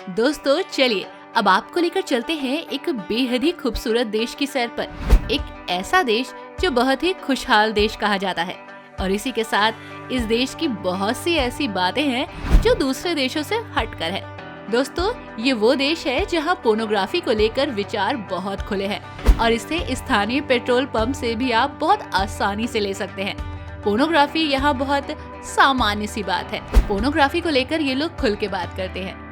दोस्तों चलिए अब आपको लेकर चलते हैं एक बेहद ही खूबसूरत देश की सैर पर। एक ऐसा देश जो बहुत ही खुशहाल देश कहा जाता है और इसी के साथ इस देश की बहुत सी ऐसी बातें हैं जो दूसरे देशों से हटकर है। दोस्तों ये वो देश है जहां पोर्नोग्राफी को लेकर विचार बहुत खुले हैं और इसे स्थानीय पेट्रोल पंप से भी आप बहुत आसानी से ले सकते हैं। पोर्नोग्राफी यहाँ बहुत सामान्य सी बात है। पोर्नोग्राफी को लेकर ये लोग खुल के बात करते हैं।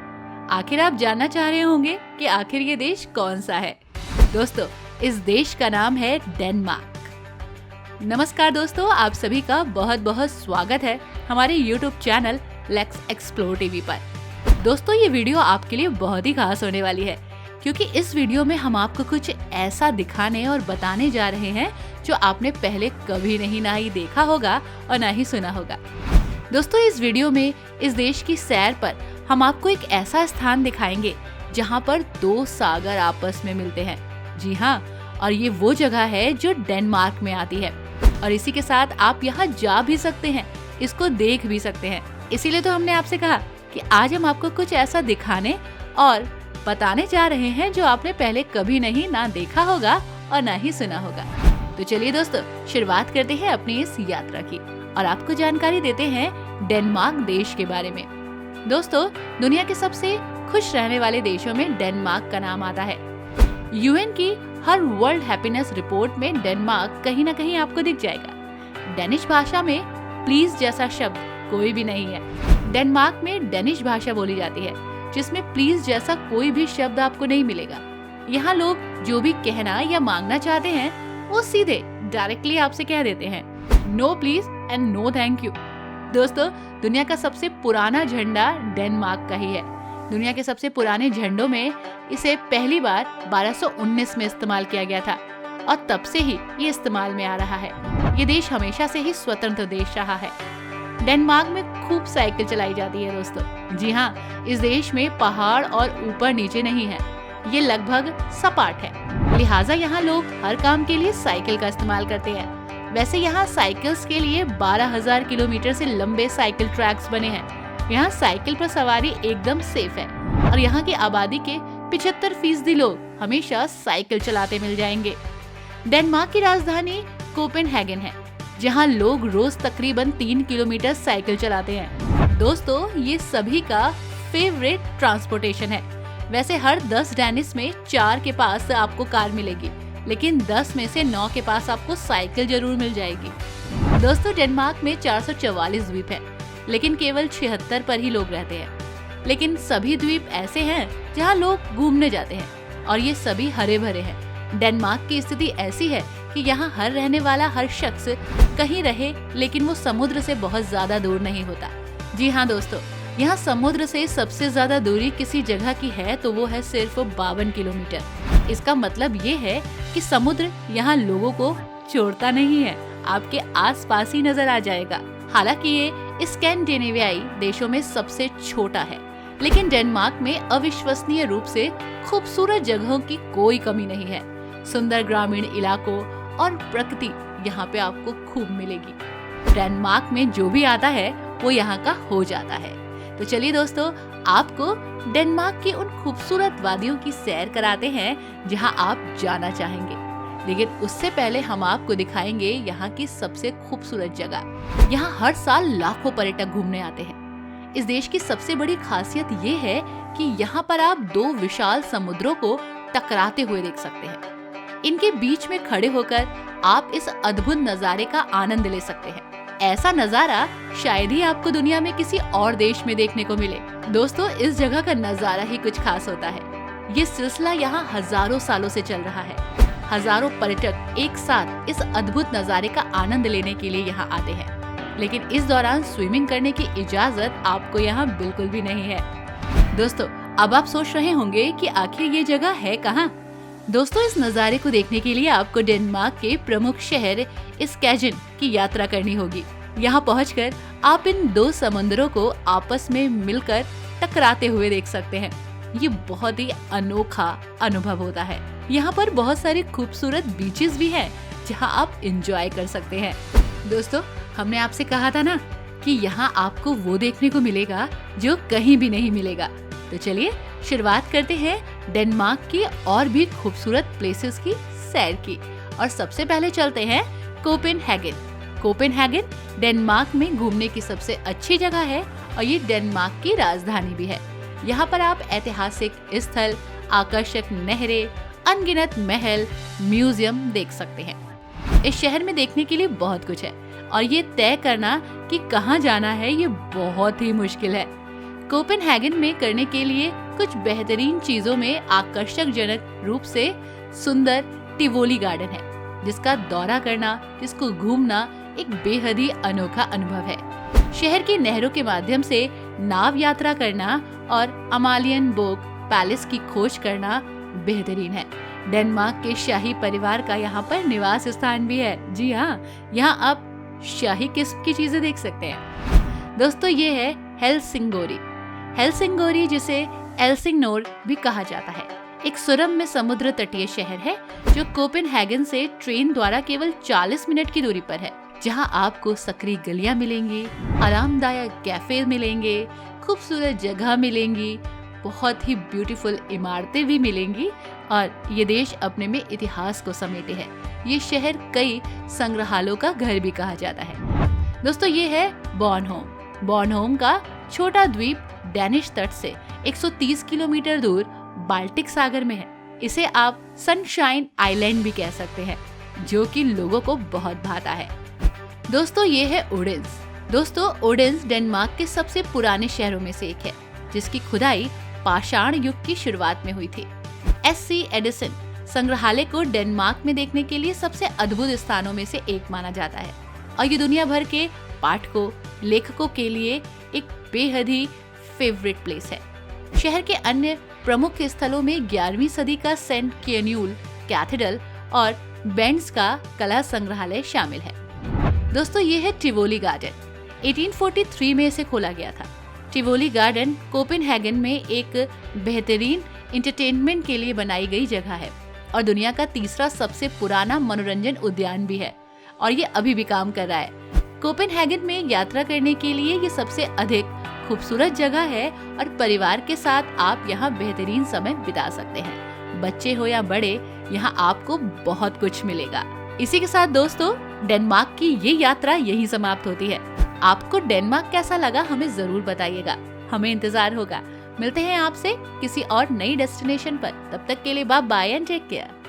आखिर आप जानना चाह रहे होंगे कि आखिर ये देश कौन सा है। दोस्तों इस देश का नाम है डेनमार्क। नमस्कार दोस्तों, आप सभी का बहुत बहुत स्वागत है हमारे YouTube channel let's explore TV पर। दोस्तों ये वीडियो आपके लिए बहुत ही खास होने वाली है क्योंकि इस वीडियो में हम आपको कुछ ऐसा दिखाने और बताने जा रहे हैं जो आपने पहले कभी नहीं ना ही देखा होगा और ना ही सुना होगा। दोस्तों इस वीडियो में इस देश की सैर पर हम आपको एक ऐसा स्थान दिखाएंगे जहां पर दो सागर आपस में मिलते हैं। जी हाँ, और ये वो जगह है जो डेनमार्क में आती है और इसी के साथ आप यहाँ जा भी सकते हैं, इसको देख भी सकते हैं। इसीलिए तो हमने आपसे कहा कि आज हम आपको कुछ ऐसा दिखाने और बताने जा रहे हैं जो आपने पहले कभी नहीं ना देखा होगा और ना ही सुना होगा। तो चलिए दोस्तों शुरुआत करते हैं अपनी इस यात्रा की और आपको जानकारी देते हैं डेनमार्क देश के बारे में। दोस्तों दुनिया के सबसे खुश रहने वाले देशों में डेनमार्क का नाम आता है। यूएन की हर वर्ल्ड हैप्पीनेस रिपोर्ट में डेनमार्क कहीं ना कहीं आपको दिख जाएगा। डेनिश भाषा में प्लीज जैसा शब्द कोई भी नहीं है। डेनमार्क में डेनिश भाषा बोली जाती है जिसमें प्लीज जैसा कोई भी शब्द आपको नहीं मिलेगा। यहाँ लोग जो भी कहना या मांगना चाहते हैं वो सीधे डायरेक्टली आपसे कह देते हैं, no please and no thank you. दोस्तों दुनिया का सबसे पुराना झंडा डेनमार्क का ही है। दुनिया के सबसे पुराने झंडों में इसे पहली बार 1219 में इस्तेमाल किया गया था और तब से ही ये इस्तेमाल में आ रहा है। ये देश हमेशा से ही स्वतंत्र देश रहा है। डेनमार्क में खूब साइकिल चलाई जाती है दोस्तों। जी हाँ, इस देश में पहाड़ और ऊपर नीचे नहीं है, ये लगभग सपाट है। लिहाजा यहाँ लोग हर काम के लिए साइकिल का इस्तेमाल करते हैं। वैसे यहाँ साइकिल्स के लिए 12,000 किलोमीटर से लंबे साइकिल ट्रैक्स बने हैं। यहाँ साइकिल पर सवारी एकदम सेफ है और यहाँ की आबादी के 75% लोग हमेशा साइकिल चलाते मिल जाएंगे। डेनमार्क की राजधानी कोपेनहेगन है जहाँ लोग रोज तकरीबन 3 किलोमीटर साइकिल चलाते हैं। दोस्तों ये सभी का फेवरेट ट्रांसपोर्टेशन है। वैसे हर 10 डेनिश में 4 के पास आपको कार मिलेगी, लेकिन 10 में से 9 के पास आपको साइकिल जरूर मिल जाएगी। दोस्तों डेनमार्क में 444 द्वीप हैं, लेकिन केवल 76 पर ही लोग रहते हैं। लेकिन सभी द्वीप ऐसे हैं जहां लोग घूमने जाते हैं और ये सभी हरे भरे हैं। डेनमार्क की स्थिति ऐसी है कि यहाँ हर रहने वाला हर शख्स कहीं रहे लेकिन वो समुद्र से बहुत ज्यादा दूर नहीं होता। जी हाँ दोस्तों, यहाँ समुद्र से सबसे ज्यादा दूरी किसी जगह की है तो वो है सिर्फ 52 किलोमीटर। इसका मतलब ये है कि समुद्र यहाँ लोगों को छोड़ता नहीं है, आपके आसपास ही नजर आ जाएगा। हालांकि ये स्कैंडिनेवियाई देशों में सबसे छोटा है, लेकिन डेनमार्क में अविश्वसनीय रूप से खूबसूरत जगहों की कोई कमी नहीं है। सुंदर ग्रामीण इलाकों और प्रकृति यहाँ पे आपको खूब मिलेगी। डेनमार्क में जो भी आता है वो यहाँ का हो जाता है। तो चलिए दोस्तों आपको डेनमार्क की उन खूबसूरत वादियों की सैर कराते हैं जहाँ आप जाना चाहेंगे। लेकिन उससे पहले हम आपको दिखाएंगे यहाँ की सबसे खूबसूरत जगह। यहाँ हर साल लाखों पर्यटक घूमने आते हैं। इस देश की सबसे बड़ी खासियत ये है कि यहाँ पर आप दो विशाल समुद्रों को टकराते हुए देख सकते हैं। इनके बीच में खड़े होकर आप इस अद्भुत नजारे का आनंद ले सकते हैं। ऐसा नजारा शायद ही आपको दुनिया में किसी और देश में देखने को मिले। दोस्तों इस जगह का नजारा ही कुछ खास होता है। ये सिलसिला यहाँ हजारों सालों से चल रहा है। हजारों पर्यटक एक साथ इस अद्भुत नजारे का आनंद लेने के लिए यहाँ आते हैं, लेकिन इस दौरान स्विमिंग करने की इजाजत आपको यहाँ बिल्कुल भी नहीं है। दोस्तों अब आप सोच रहे होंगे कि आखिर ये जगह है कहाँ। दोस्तों इस नज़ारे को देखने के लिए आपको डेनमार्क के प्रमुख शहर स्केजेन की यात्रा करनी होगी। यहाँ पहुंचकर आप इन दो समुद्रों को आपस में मिलकर टकराते हुए देख सकते हैं। ये बहुत ही अनोखा अनुभव होता है। यहाँ पर बहुत सारे खूबसूरत बीचेस भी हैं जहाँ आप एंजॉय कर सकते हैं। दोस्तों हमने आपसे कहा था ना कि यहाँ आपको वो देखने को मिलेगा जो कहीं भी नहीं मिलेगा। तो चलिए शुरुआत करते हैं डेनमार्क की और भी खूबसूरत प्लेसेस की सैर की। और सबसे पहले चलते हैं कोपेनहेगन। कोपेनहेगन डेनमार्क में घूमने की सबसे अच्छी जगह है और ये डेनमार्क की राजधानी भी है। यहाँ पर आप ऐतिहासिक स्थल, आकर्षक नहरें, अनगिनत महल, म्यूजियम देख सकते हैं। इस शहर में देखने के लिए बहुत कुछ है और ये तय करना कि कहाँ जाना है ये बहुत ही मुश्किल है। कोपेनहेगन में करने के लिए कुछ बेहतरीन चीजों में आकर्षकजनक रूप से सुंदर टिवोली गार्डन है, जिसका दौरा करना, जिसको घूमना एक बेहद ही अनोखा अनुभव है। शहर की नहरों के माध्यम से नाव यात्रा करना और अमालियनबोर्ग पैलेस की खोज करना बेहतरीन है। डेनमार्क के शाही परिवार का यहाँ पर निवास स्थान भी है। जी हाँ, यहाँ आप शाही किस्म की चीजें देख सकते हैं। दोस्तों, ये है हेलसिंगोरी। हेलसिंगोरी, जिसे एल्सिंगनोर भी कहा जाता है, एक सुरम्य समुद्र तटीय शहर है जो कोपेनहेगन से ट्रेन द्वारा केवल 40 मिनट की दूरी पर है, जहां आपको सक्रिय गलियां मिलेंगी, आरामदायक कैफे मिलेंगे, खूबसूरत जगह मिलेंगी, बहुत ही ब्यूटीफुल इमारतें भी मिलेंगी और ये देश अपने में इतिहास को समेटे है। ये शहर कई संग्रहालयों का घर भी कहा जाता है। दोस्तों, ये है बॉर्नहोम। बॉर्नहोम का छोटा द्वीप डैनिश तट से 130 किलोमीटर दूर बाल्टिक सागर में है। इसे आप सनशाइन आइलैंड भी कह सकते हैं, जो कि लोगों को बहुत भाता है। दोस्तों, ये है ओडेंस। दोस्तों, ओडेंस डेनमार्क के सबसे पुराने शहरों में से एक है, जिसकी खुदाई पाषाण युग की शुरुआत में हुई थी। एससी एडिसन संग्रहालय को डेनमार्क में देखने के लिए सबसे अद्भुत स्थानों में से एक माना जाता है और ये दुनिया भर के पाठकों, लेखकों के लिए एक बेहद ही फेवरेट प्लेस है। शहर के अन्य प्रमुख स्थलों में 11वीं सदी का सेंट केन्यूल कैथेड्रल और बेंड्स का कला संग्रहालय शामिल है। दोस्तों, ये है टिवोली गार्डन। 1843 में इसे खोला गया था। टिवोली गार्डन कोपेनहेगन में एक बेहतरीन एंटरटेनमेंट के लिए बनाई गई जगह है और दुनिया का तीसरा सबसे पुराना मनोरंजन उद्यान भी है और ये अभी भी काम कर रहा है। कोपेनहेगन में यात्रा करने के लिए ये सबसे अधिक खूबसूरत जगह है और परिवार के साथ आप यहाँ बेहतरीन समय बिता सकते हैं। बच्चे हो या बड़े, यहाँ आपको बहुत कुछ मिलेगा। इसी के साथ दोस्तों, डेनमार्क की ये यात्रा यही समाप्त होती है। आपको डेनमार्क कैसा लगा हमें जरूर बताइएगा, हमें इंतजार होगा। मिलते हैं आपसे किसी और नई डेस्टिनेशन पर। तब तक के लिए bye bye and take care.